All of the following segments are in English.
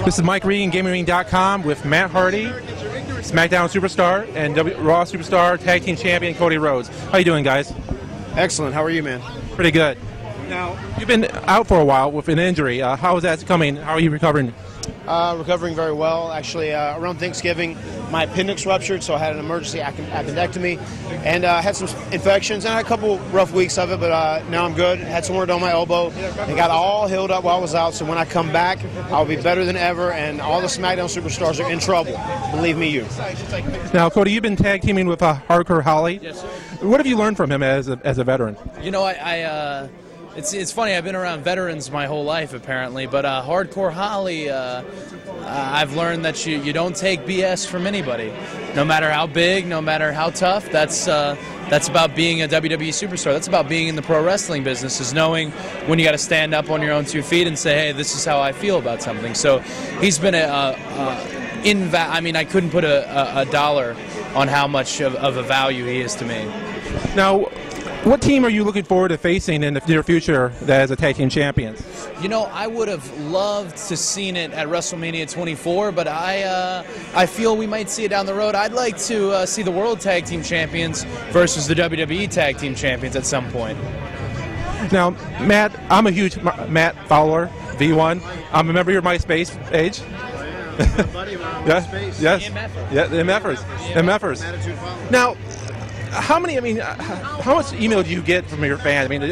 This is Mike Regan, GamingRing.com, with Matt Hardy, SmackDown Superstar, and Raw Superstar Tag Team Champion Cody Rhodes. How you doing, guys? Excellent. How are you, man? Pretty good. Now, you've been out for a while with an injury. How is that coming? How are you recovering? Recovering very well. Actually, around Thanksgiving, my appendix ruptured, so I had an emergency appendectomy, and had some infections, and I had a couple rough weeks of it, but now I'm good. Had some work on my elbow, and got all healed up while I was out, so when I come back, I'll be better than ever, and all the SmackDown Superstars are in trouble. Believe me, you. Now, Cody, you've been tag teaming with Hardcore Holly. Yes, sir. What have you learned from him as a veteran? You know, it's funny, I've been around veterans my whole life, apparently, but Hardcore Holly, I've learned that you don't take BS from anybody. No matter how big, no matter how tough, that's about being a WWE superstar. That's about being in the pro wrestling business, is knowing when you got to stand up on your own 2 feet and say, hey, this is how I feel about something. So he's been I mean, I couldn't put a dollar on how much of a value he is to me. Now, what team are you looking forward to facing in the near future as a tag team champions? You know, I would have loved to seen it at WrestleMania 24, but I feel we might see it down the road. I'd like to see the World Tag Team Champions versus the WWE Tag Team Champions at some point. Now, Matt, I'm a huge Matt follower, V1. I'm a member of your MySpace page. Yes, yes, yeah, the MFers. Now, how much email do you get from your fans? I mean,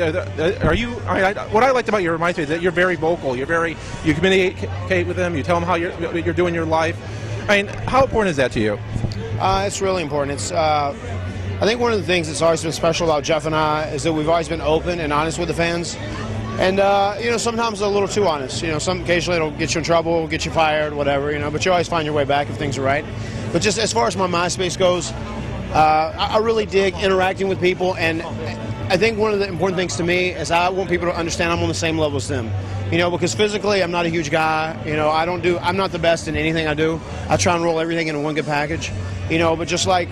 what I liked about your MySpace is that you're very vocal. You communicate with them. You tell them how you're doing your life. I mean, how important is that to you? It's really important. I think one of the things that's always been special about Jeff and I is that we've always been open and honest with the fans. And, you know, sometimes a little too honest. You know, occasionally it'll get you in trouble, get you fired, whatever, you know, but you always find your way back if things are right. But just as far as my MySpace goes, I really dig interacting with people, and I think one of the important things to me is I want people to understand I'm on the same level as them. You know, because physically I'm not a huge guy. You know, I'm not the best in anything I do. I try and roll everything into one good package. You know, but just like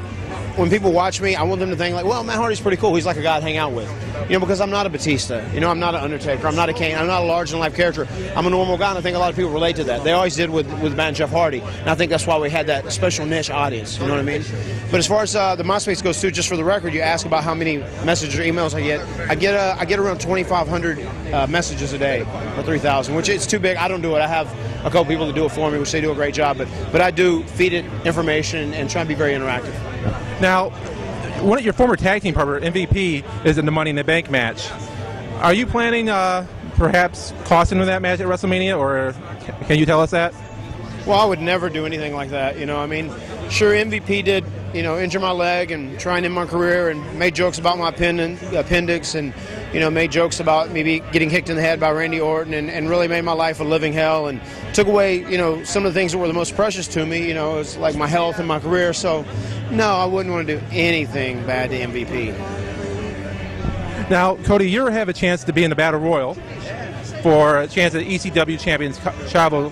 when people watch me, I want them to think like, well, Matt Hardy's pretty cool. He's like a guy to hang out with. You know, because I'm not a Batista. You know, I'm not an Undertaker. I'm not a Kane. I'm not a large-in-life character. I'm a normal guy, and I think a lot of people relate to that. They always did with Matt and Jeff Hardy, and I think that's why we had that special niche audience. You know what I mean? But as far as the MySpace goes, too, just for the record, you ask about how many messages or emails I get. I get around 2,500 messages a day, or 3,000, which is too big. I don't do it. I have a couple people that do it for me, which they do a great job. But I do feed it information and try and be very interactive. Now, one of your former tag team partner, MVP, is in the Money in the Bank match. Are you planning perhaps costing him that match at WrestleMania, or can you tell us that? Well, I would never do anything like that. You know, I mean, sure, MVP did, you know, injure my leg and try and end my career and made jokes about my appendix and, you know, made jokes about maybe getting kicked in the head by Randy Orton and really made my life a living hell and took away, you know, some of the things that were the most precious to me, you know, it's like my health and my career. So, no, I wouldn't want to do anything bad to MVP. Now, Cody, you have a chance to be in the Battle Royal for a chance at ECW Champions Chavo.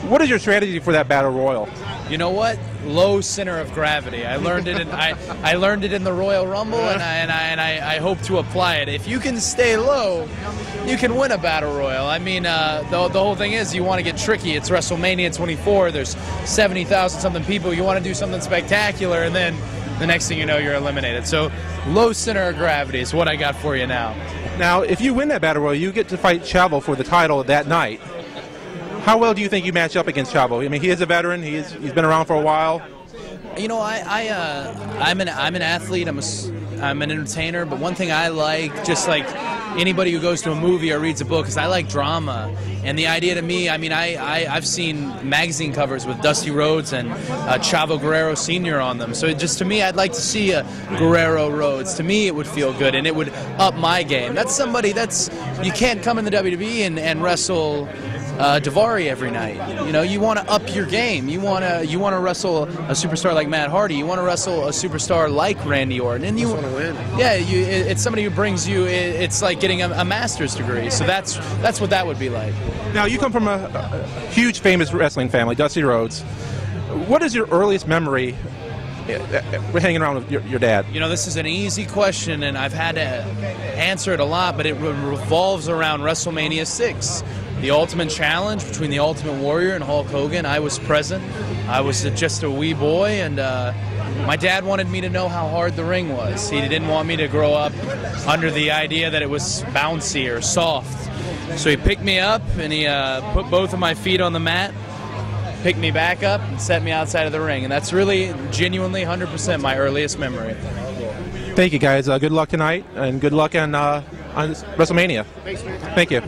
What is your strategy for that Battle Royal? You know what? Low center of gravity. I learned it. I learned it in the Royal Rumble, and I hope to apply it. If you can stay low, you can win a battle royal. I mean, the whole thing is you want to get tricky. It's WrestleMania 24. There's 70,000 something people. You want to do something spectacular, and then the next thing you know, you're eliminated. So low center of gravity is what I got for you now. Now, if you win that battle royal, you get to fight Chavo for the title that night. How well do you think you match up against Chavo? I mean, he is a veteran. He's been around for a while. You know, I'm an athlete. I'm an entertainer. But one thing I like, just like anybody who goes to a movie or reads a book, is I like drama. And the idea to me, I mean, I've seen magazine covers with Dusty Rhodes and Chavo Guerrero Sr. on them. So just to me, I'd like to see a Guerrero Rhodes. To me, it would feel good, and it would up my game. That's somebody you can't come in the WWE and wrestle Daivari every night. You know, you want to up your game. You want to wrestle a superstar like Matt Hardy. You want to wrestle a superstar like Randy Orton. And you want to win. Yeah, it's somebody who brings you. It's like getting a master's degree. So that's what that would be like. Now, you come from a huge, famous wrestling family, Dusty Rhodes. What is your earliest memory hanging around with your dad? You know, this is an easy question, and I've had to answer it a lot, but it revolves around WrestleMania 6. the Ultimate Challenge between the Ultimate Warrior and Hulk Hogan. I was present. I was just a wee boy, and my dad wanted me to know how hard the ring was. He didn't want me to grow up under the idea that it was bouncy or soft. So he picked me up, and he put both of my feet on the mat, picked me back up, and set me outside of the ring. And that's really, genuinely, 100% my earliest memory. Thank you, guys. Good luck tonight, and good luck on WrestleMania. Thanks, man. Thank you.